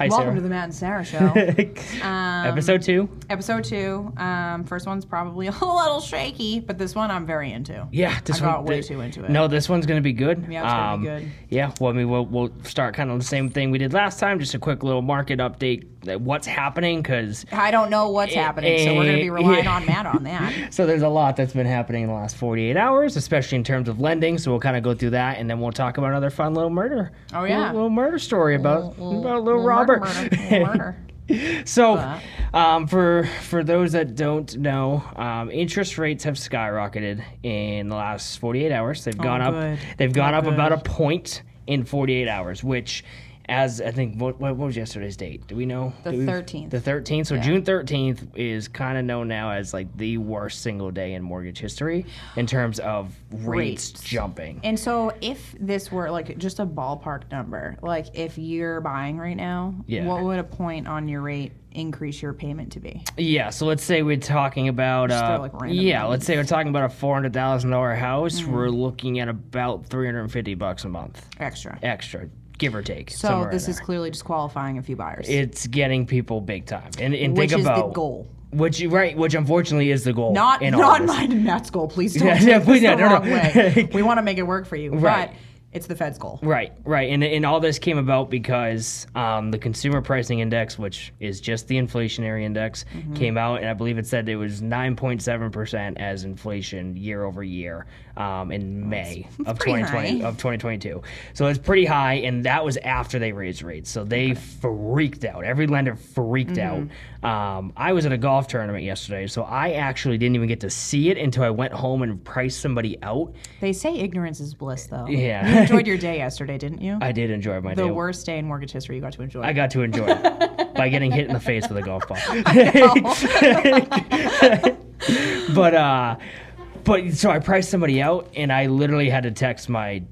Hi, Welcome Sarah. to the Matt and Sarah Show. Episode 2. Episode 2. First one's probably a little shaky, but this one I'm very into. Yeah, I got way too into it. No, this one's going to be good. Yeah, it's going to be good. Yeah, well, I mean, we'll start kind of the same thing we did last time, just a quick little market update, what's happening, because... I don't know what's happening, so we're going to be relying on Matt on that. So there's a lot that's been happening in the last 48 hours, especially in terms of lending, so we'll kind of go through that, and then we'll talk about another fun little murder. Oh, yeah. Little murder story about little Robert. Murder. So, for those that don't know, interest rates have skyrocketed in the last 48 hours. They've gone up. Good. They've gone up about a point in 48 hours, which, as I think, what was yesterday's date? Do we know? The 13th. The 13th. So Yeah. June 13th is kind of known now as like the worst single day in mortgage history in terms of rates jumping. And so if this were like just a ballpark number, like if you're buying right now, what would a point on your rate increase your payment to be? Yeah, so let's say we're talking about let's say we're talking about a $400,000 house. We're looking at about $350 a month extra, give or take. So this is clearly disqualifying a few buyers. It's getting people big time, and which think is about the goal. Which unfortunately is the goal. Not mine and Matt's goal. Please don't take this the wrong way. We want to make it work for you, Right. but it's the Fed's goal. Right. And all this came about because the Consumer Pricing Index, which is just the inflationary index, came out, and I believe it said it was 9.7% as inflation year over year in May of 2022. So it's pretty high, and that was after they raised rates. So they freaked out. Every lender freaked out. I was at a golf tournament yesterday, so I actually didn't even get to see it until I went home and priced somebody out. They say ignorance is bliss, though. Yeah. You enjoyed your day yesterday, didn't you? I did enjoy my day. The worst day in mortgage history you got to enjoy. I got to enjoy it by getting hit in the face with a golf ball. But so I priced somebody out, and I literally had to text my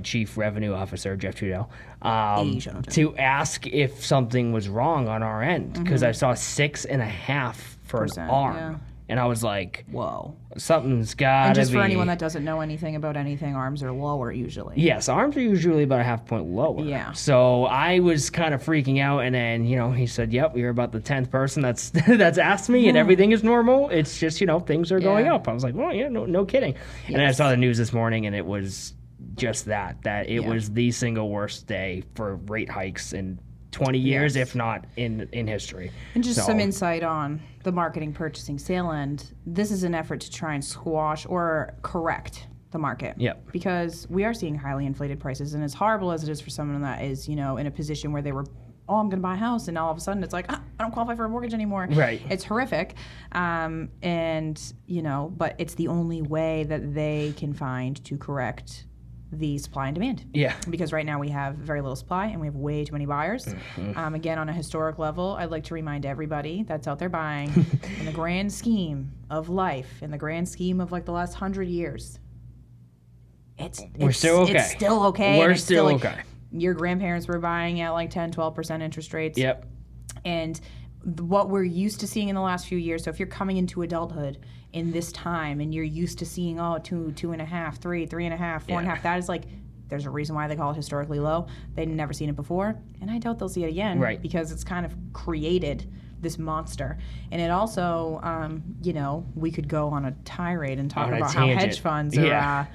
chief revenue officer, Jeff Trudeau, to ask if something was wrong on our end, because I saw 6.5 for an arm. Yeah. And I was like, whoa. Something's got to be... And just for anyone that doesn't know anything about anything, arms are lower usually. Yes, arms are usually about a half point lower. Yeah. So I was kind of freaking out, and then, he said, yep, you're about the 10th person that's asked me, and everything is normal. It's just, things are going up. I was like, well, yeah, no kidding. Yes. And then I saw the news this morning, and it was just that it was the single worst day for rate hikes in 20 years, if not in history. And just some insight on the marketing, purchasing, sale end. This is an effort to try and squash or correct the market. Yep. Because we are seeing highly inflated prices, and as horrible as it is for someone that is, in a position where they were, I'm going to buy a house, and all of a sudden it's like, I don't qualify for a mortgage anymore. Right. It's horrific. But it's the only way that they can find to correct the supply and demand. Yeah. Because right now we have very little supply and we have way too many buyers. Again, on a historic level, I'd like to remind everybody that's out there buying, in the grand scheme of life, in the grand scheme of like the last 100 years, we're still okay. It's still okay. We're still okay. Your grandparents were buying at like 10, 12% interest rates. Yep. And what we're used to seeing in the last few years, so if you're coming into adulthood in this time and you're used to seeing 2, 2.5, 3, 3.5, 4.5, that is like, there's a reason why they call it historically low. They'd never seen it before, and I doubt they'll see it again, right? Because it's kind of created this monster. And it also, we could go on a tirade and talk about how hedge funds are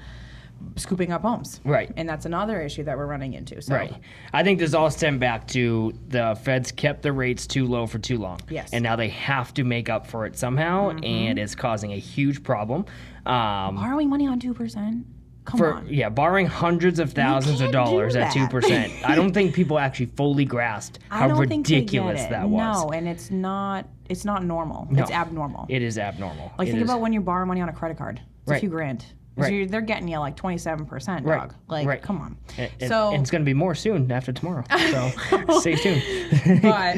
scooping up homes. Right. And that's another issue that we're running into. So. Right. I think this all stemmed back to the Feds kept the rates too low for too long. Yes. And now they have to make up for it somehow, and it's causing a huge problem. Borrowing money on 2%? Come on. Yeah, borrowing hundreds of thousands of dollars at 2%. I don't think people actually fully grasped how ridiculous that was. No, and it's not normal. No. It's abnormal. It is abnormal. Like, think about when you borrow money on a credit card. It's a few grand. Right. They're getting you like 27%, dog. Like, come on. And it's going to be more soon after tomorrow. So stay tuned. But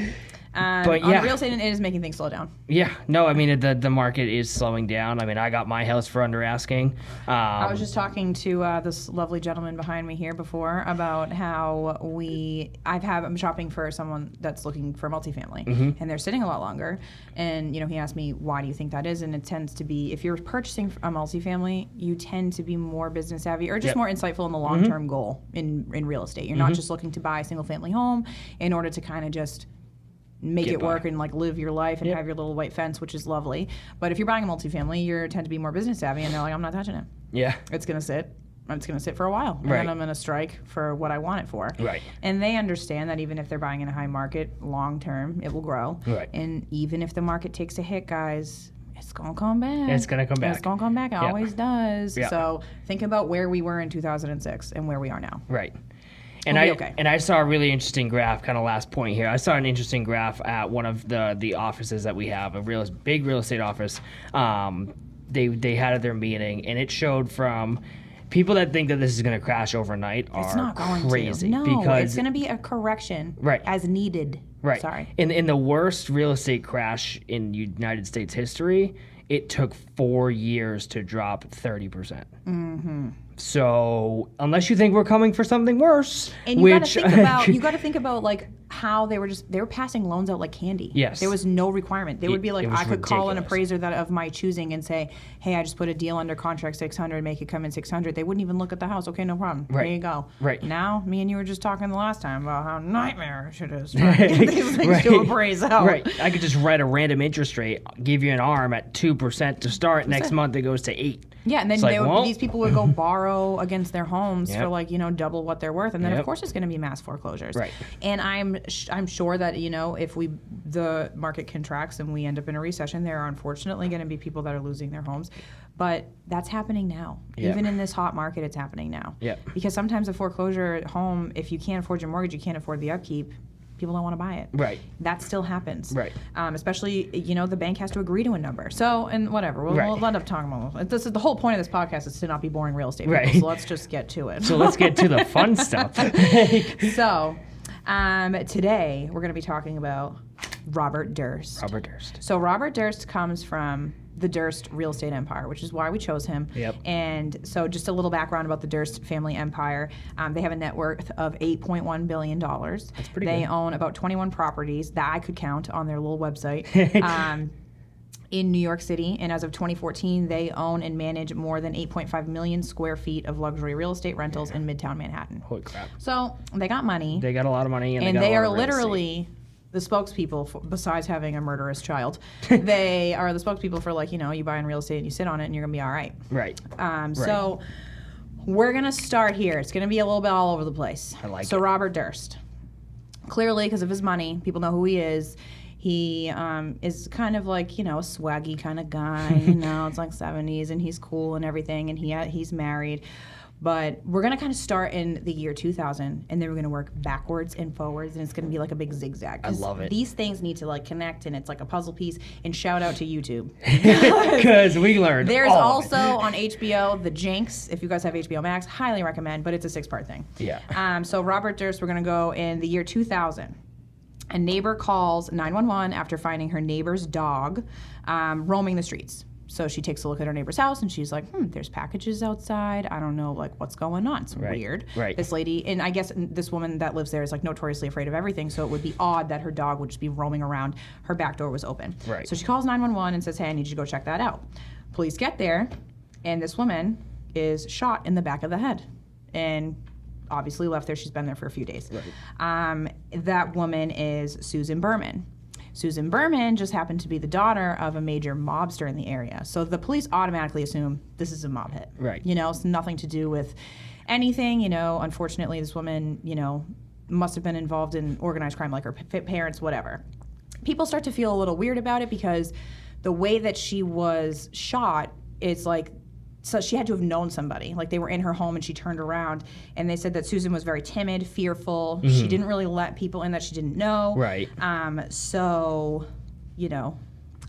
But on yeah. the real estate, it is making things slow down. Yeah, no, I mean the market is slowing down. I mean, I got my house for under asking. I was just talking to this lovely gentleman behind me here before about how I'm shopping for someone that's looking for multifamily, and they're sitting a lot longer. And he asked me, why do you think that is? And it tends to be, if you're purchasing a multifamily, you tend to be more business savvy or just more insightful in the long-term goal in real estate. You're not just looking to buy a single family home in order to kind of just make it work and like live your life and have your little white fence, which is lovely. But if you're buying a multifamily, you tend to be more business savvy, and they're like, I'm not touching it. Yeah. It's going to sit. It's going to sit for a while, and then I'm going to strike for what I want it for. Right. And they understand that even if they're buying in a high market, long term, it will grow. Right. And even if the market takes a hit, guys, it's going to come back. It's going to come back. It's going to come back. It always does. Yeah. So think about where we were in 2006 and where we are now. Right. And I saw a really interesting graph, kind of last point here. I saw an interesting graph at one of the offices that we have, a big real estate office. They had at their meeting, and it showed from people that think that this is going to crash overnight are It's not going crazy. to. No, because it's going to be a correction as needed. Right. Sorry. In the worst real estate crash in United States history, it took 4 years to drop 30%. Mm-hmm. So unless you think we're coming for something worse, and you got to think about like how they were passing loans out like candy. Yes. There was no requirement. They would be like, I could call an ridiculous. appraiser of my choosing and say, hey, I just put a deal under contract 600, make it come in 600. They wouldn't even look at the house. Okay, no problem. Right. There you go. Right. Now, me and you were just talking the last time about how nightmarish it is trying to get these things to appraise out. Right. I could just write a random interest rate, give you an arm at 2% to start. Next month it goes to 8%. Yeah, and then these people would go borrow against their homes for like double what they're worth, and then of course it's going to be mass foreclosures. Right. And I'm sure that if the market contracts and we end up in a recession, there are unfortunately going to be people that are losing their homes, but that's happening now. Yeah. Even in this hot market, it's happening now. Yeah. Because sometimes a foreclosure home, if you can't afford your mortgage, you can't afford the upkeep. People don't want to buy it. Right. That still happens. Right. Especially, the bank has to agree to a number. So, and whatever. We'll end up talking about it. This is the whole point of this podcast is to not be boring real estate people. Right. So let's just get to it. So let's get to the fun stuff. So, today we're going to be talking about Robert Durst. Robert Durst. So Robert Durst comes from the Durst real estate empire, which is why we chose him. Yep. And so just a little background about the Durst family empire. They have a net worth of $8.1 billion. That's pretty They good. own about 21 properties that I could count on their little website. In New York City, and as of 2014, they own and manage more than 8.5 million square feet of luxury real estate rentals in Midtown Manhattan. Holy crap. So they got money. They got a lot of money, and got they a lot are of real estate. literally the spokespeople, besides having a murderous child, they are the spokespeople for you buy in real estate and you sit on it and you're going to be all right. Right. So we're going to start here. It's going to be a little bit all over the place. I like So it. Robert Durst, clearly because of his money, people know who he is. He is kind of like, a swaggy kind of guy, it's like 70s and he's cool and everything, and he's married. But we're going to kind of start in the year 2000, and then we're going to work backwards and forwards, and it's going to be like a big zigzag. I love it. These things need to connect, and it's like a puzzle piece. And shout out to YouTube. Because we learned There's all also of it. on HBO, The Jinx. If you guys have HBO Max, highly recommend, but it's a 6-part thing. Yeah. So Robert Durst, we're going to go in the year 2000. A neighbor calls 911 after finding her neighbor's dog roaming the streets. So she takes a look at her neighbor's house and she's like, there's packages outside. I don't know, what's going on. It's weird. Right. This lady, and I guess this woman that lives there is notoriously afraid of everything. So it would be odd that her dog would just be roaming around. Her back door was open. Right. So she calls 911 and says, hey, I need you to go check that out. Police get there, and this woman is shot in the back of the head. And obviously left there. She's been there for a few days. Right. That woman is Susan Berman. Susan Berman just happened to be the daughter of a major mobster in the area. So the police automatically assume this is a mob hit. Right. It's nothing to do with anything. Unfortunately, this woman, must have been involved in organized crime like her parents, whatever. People start to feel a little weird about it because the way that she was shot is so she had to have known somebody. They were in her home and she turned around, and they said that Susan was very timid, fearful. Mm-hmm. She didn't really let people in that she didn't know. Right. So,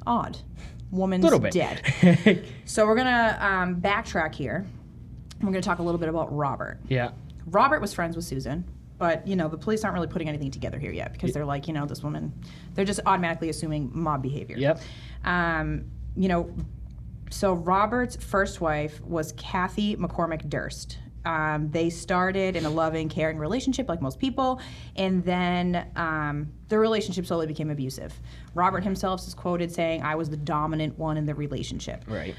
odd. Woman's Little bit. dead. So we're going to backtrack here. We're going to talk a little bit about Robert. Yeah. Robert was friends with Susan. But, you know, the police aren't really putting anything together here yet because they're like, you know, this woman, they're just automatically assuming mob behavior. Yep. You know, so Robert's first wife was Kathy McCormick Durst. They started in a loving, caring relationship like most people, and then the relationship slowly became abusive. Robert himself is quoted saying, "I was the dominant one in the relationship." Right.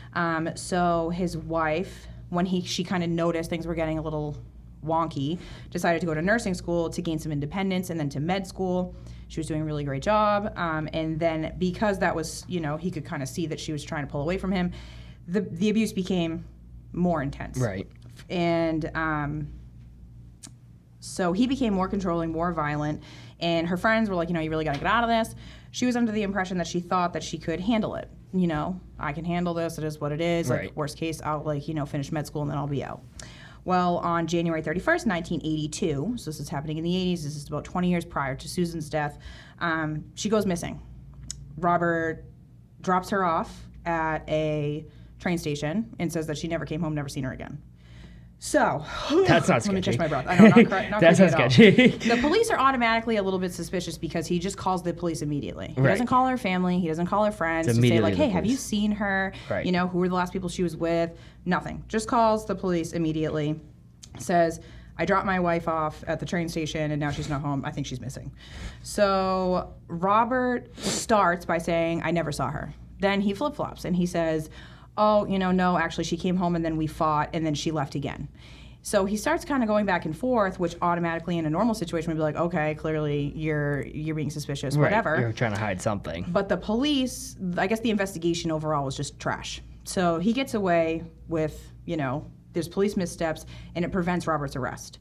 So his wife, when she kind of noticed things were getting a little wonky, decided to go to nursing school to gain some independence, and then to med school. She was doing a really great job. And then because that was, you know, he could kind of see that she was trying to pull away from him, the abuse became more intense. Right. And so he became more controlling, more violent, and her friends were like, you know, you really got to get out of this. She was under the impression that she thought that she could handle it. You know, I can handle this. It is what it is. Right. Like, worst case, I'll, like, you know, finish med school and then I'll be out. Well, on January 31st, 1982, so this is happening in the 80s, this is about 20 years prior to Susan's death, she goes missing. Robert drops her off at a train station and says that she never came home, never seen her again. So, that's not sketchy. Let me catch my breath. I know, not that's not sketchy. The police are automatically a little bit suspicious because he just calls the police immediately. He Right. doesn't call her family. He doesn't call her friends to say, like, hey, have you seen her? Right. You know, who were the last people she was with? Nothing. Just calls the police immediately. Says, I dropped my wife off at the train station and now she's not home. I think she's missing. So Robert starts by saying, I never saw her. Then he flip-flops and he says, oh, you know, no, actually she came home and then we fought and then she left again. So he starts kind of going back and forth, which automatically in a normal situation would be like, okay, clearly you're being suspicious, Right. whatever. You're trying to hide something. But the police, I guess the investigation overall was just trash. So he gets away with, you know, there's police missteps and it prevents Robert's arrest.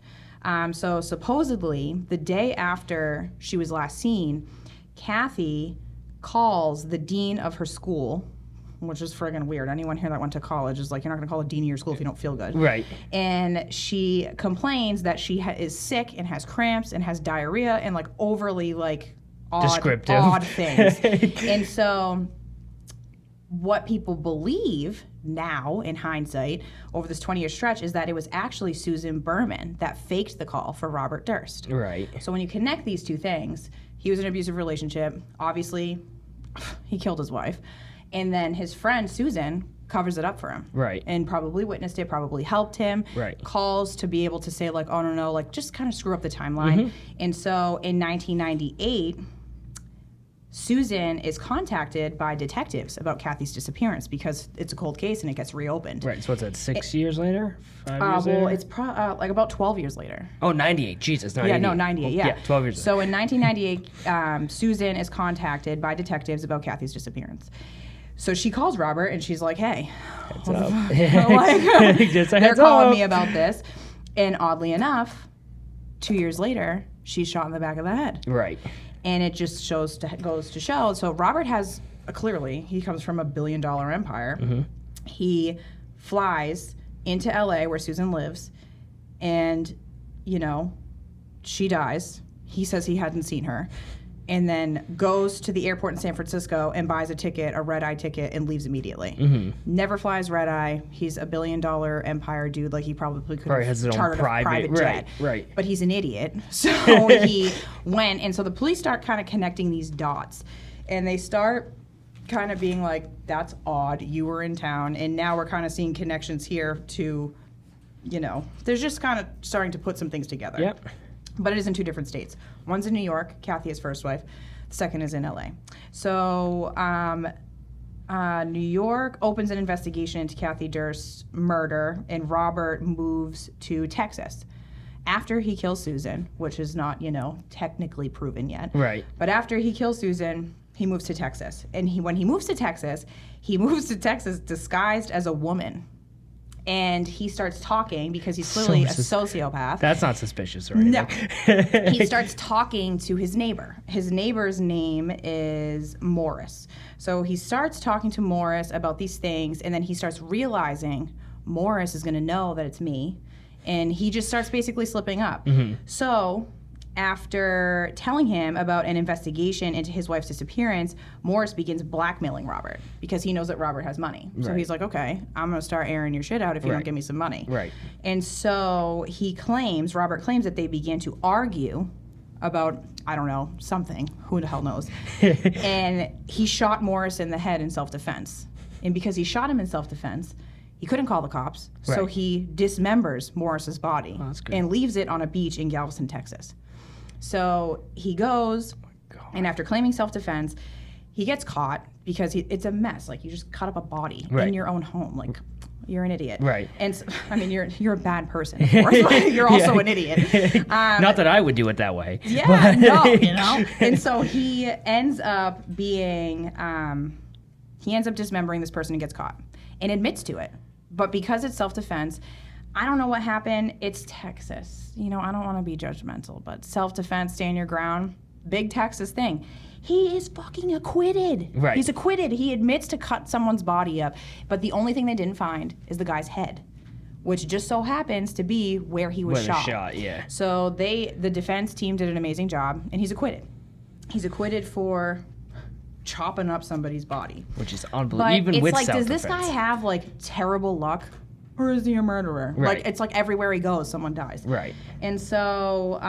So supposedly the day after she was last seen, Kathy calls the dean of her school, which is friggin' weird. Anyone here that went to college is like, you're not going to call a dean of your school if you don't feel good. Right. And she complains that she is sick and has cramps and has diarrhea and, like, overly, like, descriptive odd things. And so what people believe now, in hindsight, over this 20-year stretch, is that it was actually Susan Berman that faked the call for Robert Durst. Right. So when you connect these two things, he was in an abusive relationship. Obviously, he killed his wife. And then his friend, Susan, covers it up for him. Right. And probably witnessed it, probably helped him. Right. Calls to be able to say, like, oh, no, like, just kind of screw up the timeline. And so in 1998, Susan is contacted by detectives about Kathy's disappearance because it's a cold case and it gets reopened. Right. So what's that, 6 years later? 5 years Well, later? it's like about 12 years later. Oh, 98. Jesus, 98. Yeah, no, 98, yeah. Yeah, 12 years So in 1998, Susan is contacted by detectives about Kathy's disappearance. So she calls Robert and she's like, hey, Heads up. like, Just a they're heads calling up. me about this. And oddly enough, 2 years later, she's shot in the back of the head. Right. And it just goes to show. So Robert has, clearly, he comes from a $1 billion empire. He flies into LA where Susan lives and, you know, she dies. He says he hadn't seen her. And then goes to the airport in San Francisco and buys a red-eye ticket, and leaves immediately. Never flies red-eye. He's a $1 billion empire dude. Like, he probably could have has his own chartered a private jet. Right. But he's an idiot. So he went, and so the police start kind of connecting these dots. And they start kind of being like, that's odd. You were in town. And now we're kind of seeing connections here to, you know, there's just kind of starting to put some things together. Yep. But it is in two different states. One's in New York, Kathy, his first wife. The second is in LA. So New York opens an investigation into Kathy Durst's murder, and Robert moves to Texas. After he kills Susan, which is not, you know, technically proven yet. Right. But after he kills Susan, he moves to Texas. And when he moves to Texas disguised as a woman. And he starts talking because he's clearly a sociopath. That's not suspicious or anything. No. He starts talking to his neighbor. His neighbor's name is Morris. So he starts talking to Morris about these things, and then he starts realizing Morris is going to know that it's me. And he just starts basically slipping up. So After telling him about an investigation into his wife's disappearance, Morris begins blackmailing Robert because he knows that Robert has money. So he's like, okay, I'm going to start airing your shit out if you don't give me some money. Right. And so Robert claims that they began to argue about, I don't know, something. Who the hell knows? And he shot Morris in the head in self-defense. And because he shot him in self-defense, he couldn't call the cops. So he dismembers Morris's body and leaves it on a beach in Galveston, Texas. So he goes, and after claiming self-defense, he gets caught because it's a mess. Like, you just cut up a body in your own home. Like, you're an idiot. Right. And so, I mean, you're a bad person, of course, but you're also an idiot. Not that I would do it that way. Yeah, but. no, you know. And so he ends up dismembering this person and gets caught and admits to it. But because it's self-defense, I don't know what happened. It's Texas. You know, I don't want to be judgmental, but self-defense, stand your ground, big Texas thing. He is fucking acquitted. Right. He's acquitted. He admits to cut someone's body up, but the only thing they didn't find is the guy's head, which just so happens to be where he was shot. Yeah. So the defense team did an amazing job, and he's acquitted. He's acquitted for chopping up somebody's body. Which is unbelievable. Even it's with like, self-defense. does this guy have, like, terrible luck? Or is he a murderer? Right. Like, it's like everywhere he goes, someone dies. Right. And so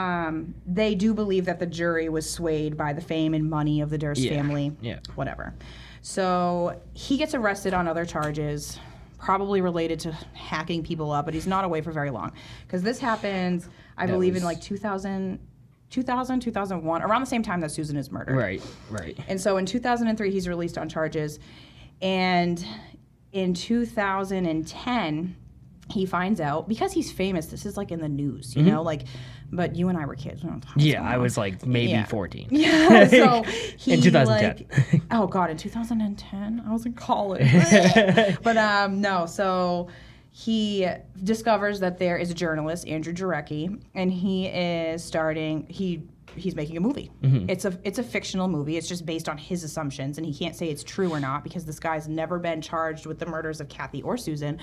they do believe that the jury was swayed by the fame and money of the Durst family. Yeah. Whatever. So he gets arrested on other charges, probably related to hacking people up, but he's not away for very long. Because this happens, I believe, in like 2001, around the same time that Susan is murdered. Right. And so in 2003, he's released on charges. And in 2010, he finds out, because he's famous, this is like in the news, you know, like, but you and I were kids. I was like maybe 14. Yeah, so he, in 2010. Like, oh God, in 2010? I was in college. But no, so he discovers that there is a journalist, Andrew Jarecki, and he is he's making a movie. Mm-hmm. It's a fictional movie. It's just based on his assumptions, and he can't say it's true or not because this guy's never been charged with the murders of Kathy or Susan,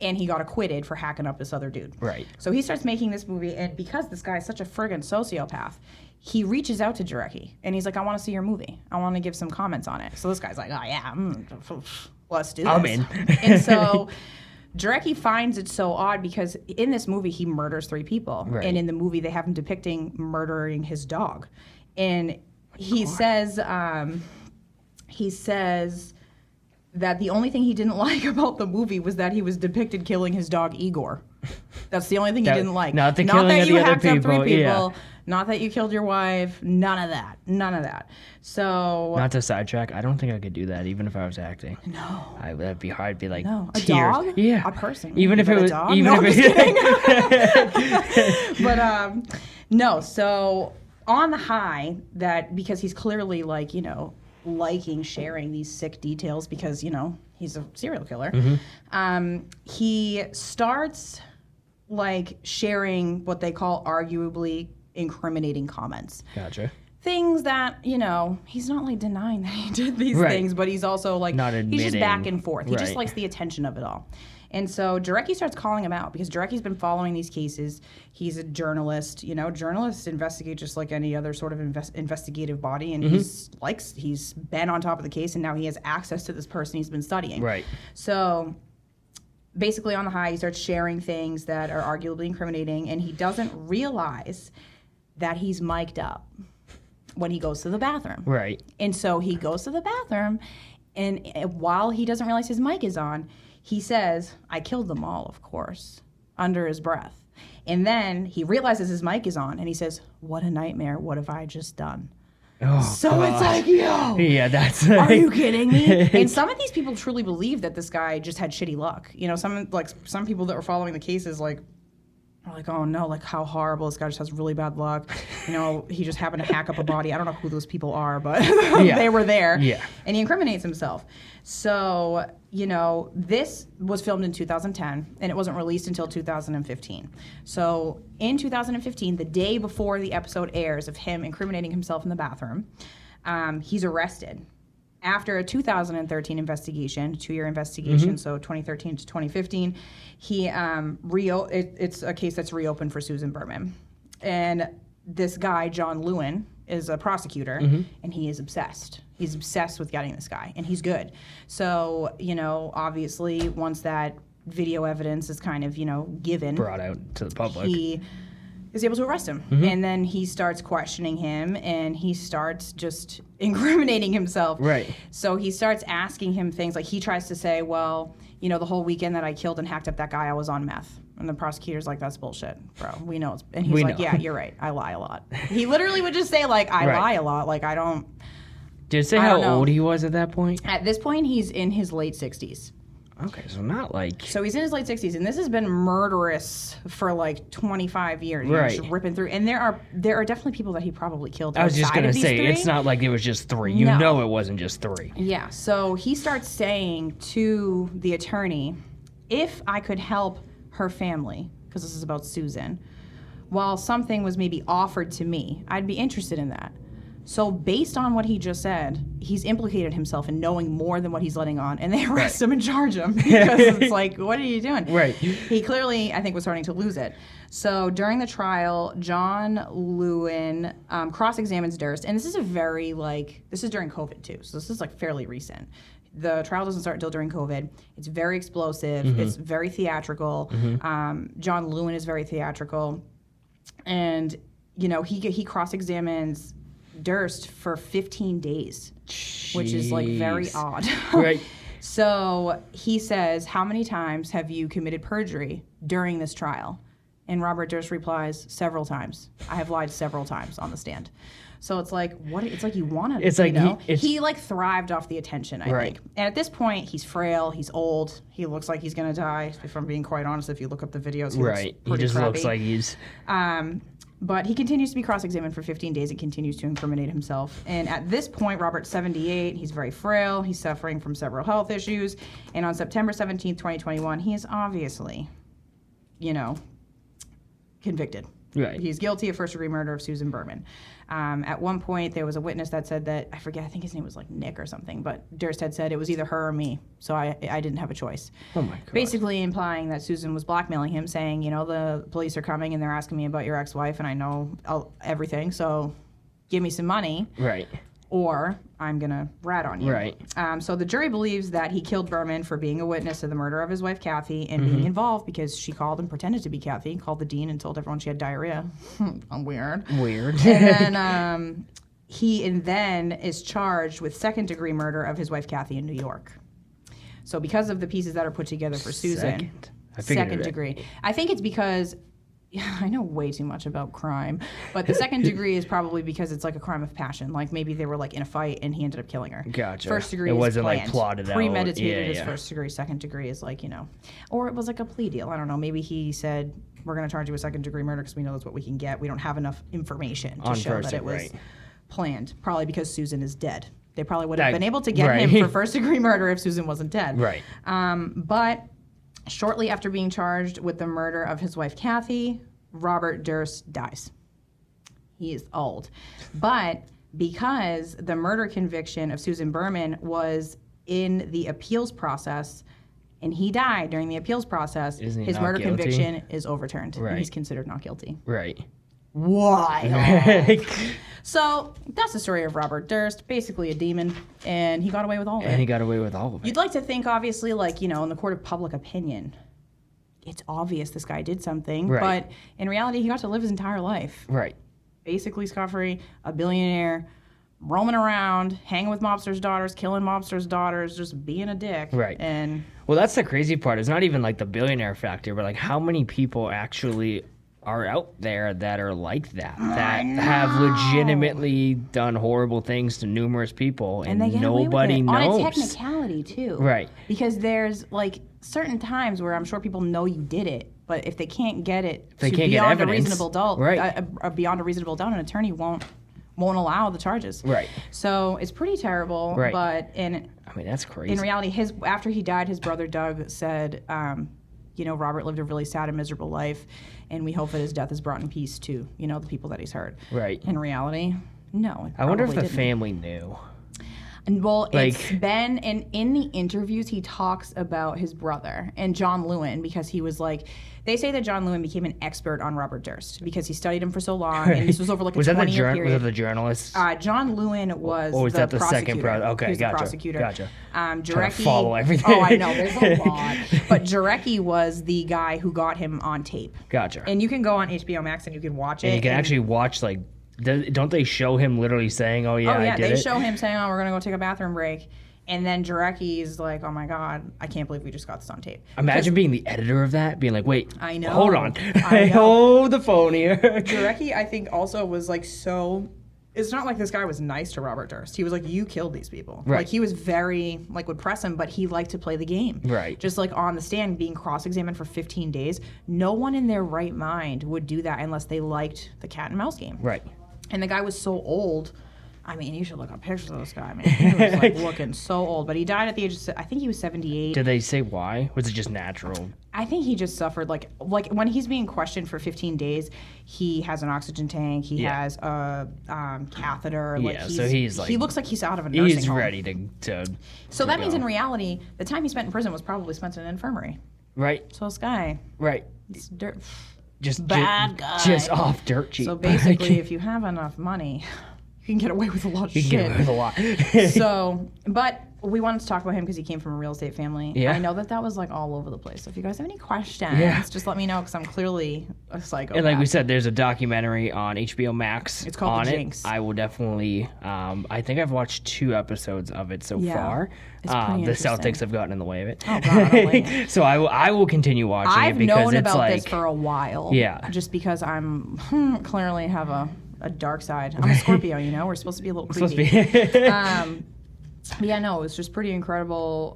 and he got acquitted for hacking up this other dude. Right. So he starts making this movie, and because this guy is such a friggin' sociopath, he reaches out to Jarecki, and he's like, I want to see your movie. I want to give some comments on it. So this guy's like, oh yeah, let's do this. I'm in. And so Jarecki finds it so odd because in this movie he murders 3 people, and in the movie they have him depicting murdering his dog, and he says that the only thing he didn't like about the movie was that he was depicted killing his dog Igor. That's the only thing he didn't like. Not the killing of the other people. Yeah. Not that you killed your wife. None of that. So. Not to sidetrack, I don't think I could do that even if I was acting. No. That'd be hard. Be like, no. A tears. dog? Yeah. A person. Even if it was. Dog? Even no, if it. But no. So on the high that because he's clearly like, you know, liking sharing these sick details because, you know, he's a serial killer. Mm-hmm. He starts like sharing what they call arguably incriminating comments. Gotcha. Things that, you know, he's not like denying that he did these things, but he's also like, not admitting. He's just back and forth. He just likes the attention of it all. And so Jarecki starts calling him out because Jarecki's been following these cases. He's a journalist. You know, journalists investigate just like any other sort of investigative body. And he's been on top of the case, and now he has access to this person he's been studying. Right. So basically on the high, he starts sharing things that are arguably incriminating, and he doesn't realize that he's mic'd up when he goes to the bathroom. Right. And so he goes to the bathroom, and while he doesn't realize his mic is on, he says, I killed them all, of course, under his breath. And then he realizes his mic is on, and he says, what a nightmare. What have I just done? Oh, so God. It's like, yo. Yeah, that's Are you kidding me? And some of these people truly believe that this guy just had shitty luck. You know, some people that were following the cases, like, are like, oh no, like how horrible, this guy just has really bad luck. You know, he just happened to hack up a body. I don't know who those people are, but they were there. Yeah. And he incriminates himself. So, you know, this was filmed in 2010, and it wasn't released until 2015. So in 2015, the day before the episode airs of him incriminating himself in the bathroom, he's arrested. After a 2013 investigation, 2-year investigation, so 2013 to 2015, he it's a case that's reopened for Susan Berman. And this guy, John Lewin, is a prosecutor, and he is obsessed. He's obsessed with getting this guy, and he's good. So, obviously, once that video evidence is kind of, given, brought out to the public, he is able to arrest him. And then he starts questioning him, and he starts just incriminating himself. Right. So he starts asking him things like, he tries to say, well, the whole weekend that I killed and hacked up that guy, I was on meth. And the prosecutor's like, that's bullshit, bro. We know it's... And he's like, yeah, you're right. I lie a lot. He literally would just say, like, I lie a lot. Like, I don't... Did it say how old he was at that point? At this point, he's in his late 60s. Okay, so not like... So he's in his late 60s, and this has been murderous for like 25 years. Right. Just ripping through. And there are definitely people that he probably killed. I was just going to say, three. It's not like it was just three. You know it wasn't just three. Yeah, so he starts saying to the attorney, if I could help her family, because this is about Susan, while something was maybe offered to me, I'd be interested in that. So based on what he just said, he's implicated himself in knowing more than what he's letting on, and they arrest him and charge him because it's like, what are you doing? Right. He clearly, I think, was starting to lose it. So during the trial, John Lewin cross-examines Durst, and this is this is during COVID too, so this is like fairly recent. The trial doesn't start until during COVID. It's very explosive. It's very theatrical. John Lewin is very theatrical, and he cross-examines Durst for 15 days, which is like very odd. Right. So he says, how many times have you committed perjury during this trial? And Robert Durst replies, several times. I have lied several times on the stand. So it's like, what? It's like you wanted. It's like he like thrived off the attention, I think. And at this point, he's frail. He's old. He looks like he's gonna die. If I'm being quite honest, if you look up the videos, he just looks like he's. But he continues to be cross-examined for 15 days and continues to incriminate himself. And at this point, Robert's 78. He's very frail. He's suffering from several health issues. And on September 17th, 2021, he is obviously, convicted. Right. He's guilty of first-degree murder of Susan Berman. At one point, there was a witness that said that, I forget, I think his name was like Nick or something, but Durst had said it was either her or me, so I didn't have a choice. Oh my God. Basically implying that Susan was blackmailing him, saying, the police are coming and they're asking me about your ex-wife, and I know everything, so give me some money. Right. Or I'm going to rat on you. Right. So the jury believes that he killed Berman for being a witness to the murder of his wife, Kathy, and being involved because she called and pretended to be Kathy, called the dean and told everyone she had diarrhea. I'm weird. And then he then is charged with second-degree murder of his wife, Kathy, in New York. So because of the pieces that are put together for Susan, second degree. I think it's because... I know way too much about crime, but the second degree is probably because it's like a crime of passion. Like maybe they were like in a fight and he ended up killing her. Gotcha. First degree it is wasn't planned. Like plotted out. Premeditated is first degree. Second degree is like, or it was like a plea deal. I don't know. Maybe he said, we're going to charge you with second degree murder because we know that's what we can get. We don't have enough information to show that it was planned. Probably because Susan is dead. They probably would have been able to get him for first degree murder if Susan wasn't dead. Right. But shortly after being charged with the murder of his wife, Kathy, Robert Durst dies. He is old. But because the murder conviction of Susan Berman was in the appeals process and he died during the appeals process, his murder conviction is overturned. Right. And he's considered not guilty. Right. Why? So that's the story of Robert Durst, basically a demon, and he got away with all of it. You'd like to think, obviously, like, in the court of public opinion, it's obvious this guy did something, but in reality, he got to live his entire life. Right. Basically scot-free, a billionaire, roaming around, hanging with mobsters' daughters, killing mobsters' daughters, just being a dick. Right. And well, that's the crazy part. It's not even like the billionaire factor, but like how many people actually are out there that are like that have legitimately done horrible things to numerous people, and nobody knows. On a technicality, too. Right. Because there's, like, certain times where I'm sure people know you did it, but if they can't get it beyond a reasonable doubt, beyond a reasonable doubt, an attorney won't allow the charges. Right. So it's pretty terrible. Right. But that's crazy. In reality, after he died, his brother Doug said, Robert lived a really sad and miserable life, and we hope that his death has brought in peace to, the people that he's hurt. Right. In reality, no. I wonder if the family knew. And well, Like- it's been, and in the interviews, he talks about his brother and John Lewin, because he was like, they say that John Lewin became an expert on Robert Durst because he studied him for so long, and this was over like a 20-year period. Was that the journalist? John Lewin was Or was the that the second prosecutor. brother? Okay, He was gotcha. the prosecutor. Gotcha. Jarecki, Trying to follow everything. Oh, I know, there's a lot. But Jarecki was the guy who got him on tape. Gotcha. And you can go on HBO Max and you can watch it. And you can actually watch, like, don't they show him literally saying, "Oh yeah, I did they it"? show him saying, "Oh, we're gonna go take a bathroom break," and then Jarecki's like, "Oh my god, I can't believe we just got this on tape." Imagine being the editor of that, being like, "Wait, I know. hold on, I know. hold the phone here." Jarecki, I think, also was like so. It's not like this guy was nice to Robert Durst. He was like, "You killed these people." Right. Like he was very like would press him, but he liked to play the game. Right. Just like on the stand, being cross-examined for 15 days. No one in their right mind would do that unless they liked the cat and mouse game. Right. And the guy was so old. I mean, you should look up pictures of this guy, man. He was like looking so old. But he died at the age of, I think he was 78. Did they say why? Was it just natural? I think he just suffered, like when he's being questioned for 15 days, he has an oxygen tank. He Yeah. has a catheter. Like Yeah, so he's like- he looks like he's out of a nursing He's home. ready to So to that means go. in reality, the time he spent in prison was probably spent in an infirmary. Right, So this guy, right. it's dirt. Just Bad guy. just off dirt cheap. So basically, if you have enough money, you can get away with a lot of you shit. can get away with a lot. So, but we wanted to talk about him because he came from a real estate family. Yeah. I know that was like all over the place. So if you guys have any questions, Yeah. just let me know because I'm clearly a psychopath. And like we said, there's a documentary on HBO Max. It's called on The it. Jinx. I will definitely. I think I've watched 2 episodes of it so Yeah. far. It's pretty The interesting. Celtics have gotten in the way of it. Oh, God, I don't blame you. So I will continue watching I've it because known it's about like this for a while. Yeah. Just because I'm clearly have a dark side. I'm a Scorpio, you know. We're supposed to be a little supposed creepy. to be. Yeah, no, it was just pretty incredible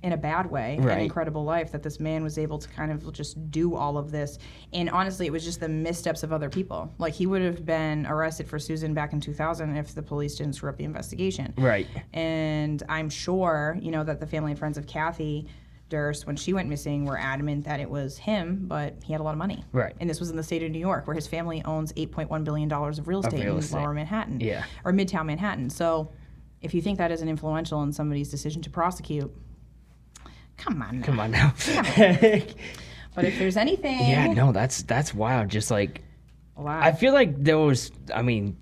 in a bad way, Right. an incredible life that this man was able to kind of just do all of this. And honestly, it was just the missteps of other people. Like, he would have been arrested for Susan back in 2000 if the police didn't screw up the investigation. Right. And I'm sure, you know, that the family and friends of Kathy Durst, when she went missing, were adamant that it was him, but he had a lot of money. Right. And this was in the state of New York, where his family owns $8.1 billion of real estate real in estate. lower Manhattan. Yeah. Or Midtown Manhattan. So if you think that isn't influential in somebody's decision to prosecute, come on now. Come on now. But if there's anything... Yeah, no, that's wild. Just like Wow. I feel like there was. I mean,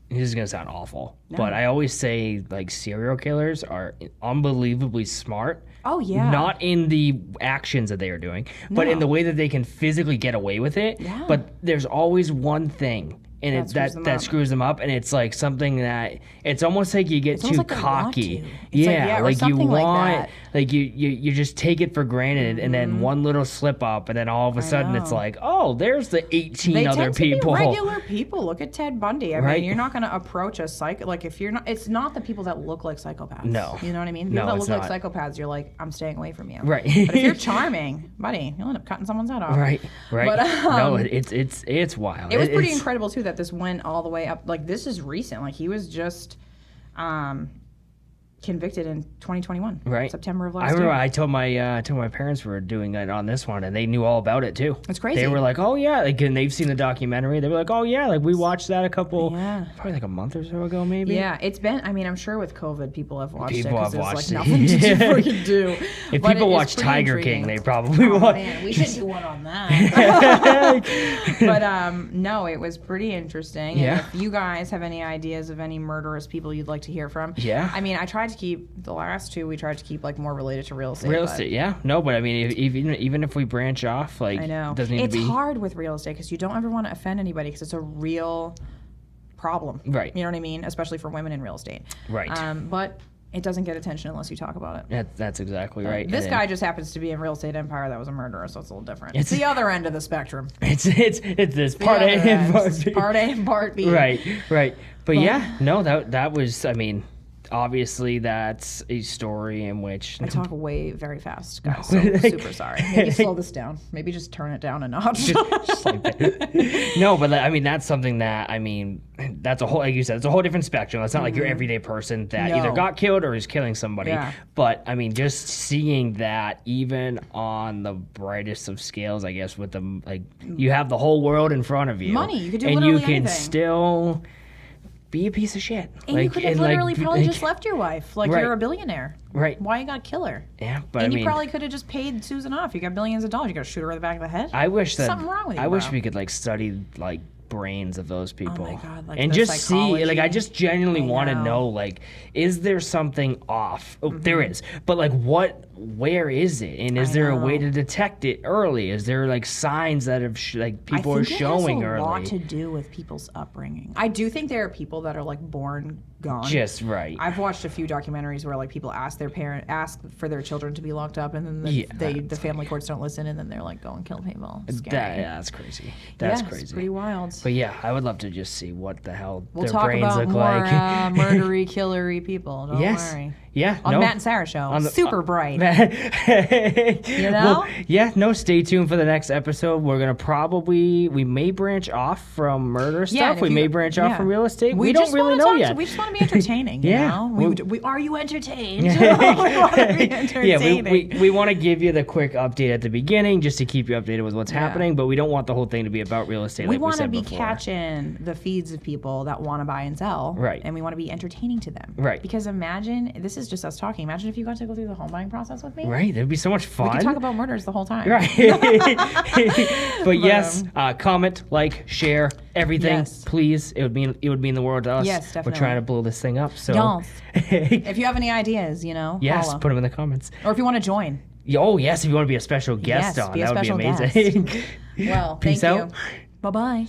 this is gonna sound awful, No. but I always say like serial killers are unbelievably smart. Oh, yeah. Not in the actions that they are doing, but in No. the way that they can physically get away with it. Yeah. But there's always one thing. And That screws them that up. screws them up, and it's like something that it's almost like you get It's too almost like they want cocky. to. It's like, yeah, or like you something like want, that. like you just take it for granted, and then one little slip up, and then all of a sudden it's know. like, oh, there's the 18 They other tend to people. be regular people. Look at Ted Bundy. I Right. mean, you're not going to approach a psycho. Like, if you're not, it's not the people that look like psychopaths. No. You know what I mean? The No, people that it's look like not. psychopaths, you're like, I'm staying away from you. Right. But if you're charming, buddy, you'll end up cutting someone's head off. Right, right. But, No, it's wild. It was pretty It's- incredible too that this went all the way up. Like, this is recent. Like, he was just convicted in 2021, Right. September of I last remember year. I told my parents were doing it on this one, and they knew all about it too. It's crazy. They were like, "Oh yeah," like, and they've seen the documentary. They were like, "Oh yeah," like we watched that Yeah. probably like a month or so ago, maybe. Yeah, it's been. I mean, I'm sure with COVID, people have watched People it have because watched there's it. like nothing to freaking do. If But people it is watch pretty Tiger intriguing. King, they probably Oh watch. man, we should do one on that. But no, it was pretty interesting. And Yeah. if you guys have any ideas of any murderous people you'd like to hear from, Yeah. I mean, I tried to keep the last two. We tried to keep like more related to real estate. Real but estate, yeah, no, but I mean, even if we branch off, like, I know it doesn't need it's to be hard with real estate because you don't ever want to offend anybody because it's a real problem. Right. You know what I mean? Especially for women in real estate. Right. But it doesn't get attention unless you talk about it. That's exactly right. This And guy just happens to be in real estate empire that was a murderer, so it's a little different. It's- It's the other end of the spectrum. it's this The part A other and end. part B. Part A and part B. Right. But yeah, no, that was. I mean, obviously that's a story in which I talk way very fast, guys. So I'm super sorry. Maybe slow this down. Maybe just turn it down a notch. just like that. No, but I mean that's something that I mean that's a whole, like you said, it's a whole different spectrum. It's not like your everyday person that either No. got killed or is killing somebody. Yeah. But I mean, just seeing that even on the brightest of scales, I guess, with the like you have the whole world in front of you, Money, you could do and you literally can anything. still. be a piece of shit. And you could have literally probably just left your wife. Like, Right. you're a billionaire. Right. Why you gotta kill her? Yeah, but And I you mean, probably could have just paid Susan off. You got billions of dollars. You gotta shoot her in the back of the head. I wish that Something wrong with you, I wish bro. we could like study like brains of those people. Oh my God, like and the just see, like, psychology. I just genuinely I want to know. know, like, is there something off? Oh, Mm-hmm. there is, but like, where is it? And is I there a way know. to detect it early? Is there like signs that have like people I are think showing it has a lot early? to do with people's upbringing. I do think there are people that are like born gone. Just right. I've watched a few documentaries where like people ask for their children to be locked up, and then the family courts don't listen, and then they're like, go and kill people. Scary. That's crazy. That's It's crazy. pretty wild. But yeah, I would love to just see what the hell We'll their talk brains about look more like. murdery, killery people. Don't Yes. worry. Yeah. On no. Matt and Sarah show. Super bright. You know? Stay tuned for the next episode. We're gonna we may branch off from murder Yeah, stuff. and We if may you- branch off yeah. from real estate. We just don't really wanna know talk yet. we just want to be entertaining. Yeah. You know? Are you entertained? we want to be entertaining. we want to give you the quick update at the beginning just to keep you updated with what's happening, but we don't want the whole thing to be about real estate. We like want to said be before. catching the feeds of people that want to buy and sell. Right. And we want to be entertaining to them. Right. Because imagine, this is just us talking. Imagine if you got to go through the home buying process with me. Right, it'd be so much fun. We could talk about murders the whole time. Right. But yes, comment, like, share, everything, Yes. please. It would mean the world to us. Yes, We're definitely. trying to blow this thing up. So Yes. If you have any ideas, yes, holla. put them in the comments. Or if you want to join. Oh yes, if you want to be a special guest Yes, on, be a that would be special amazing. Well, Peace thank out. you. Bye-bye.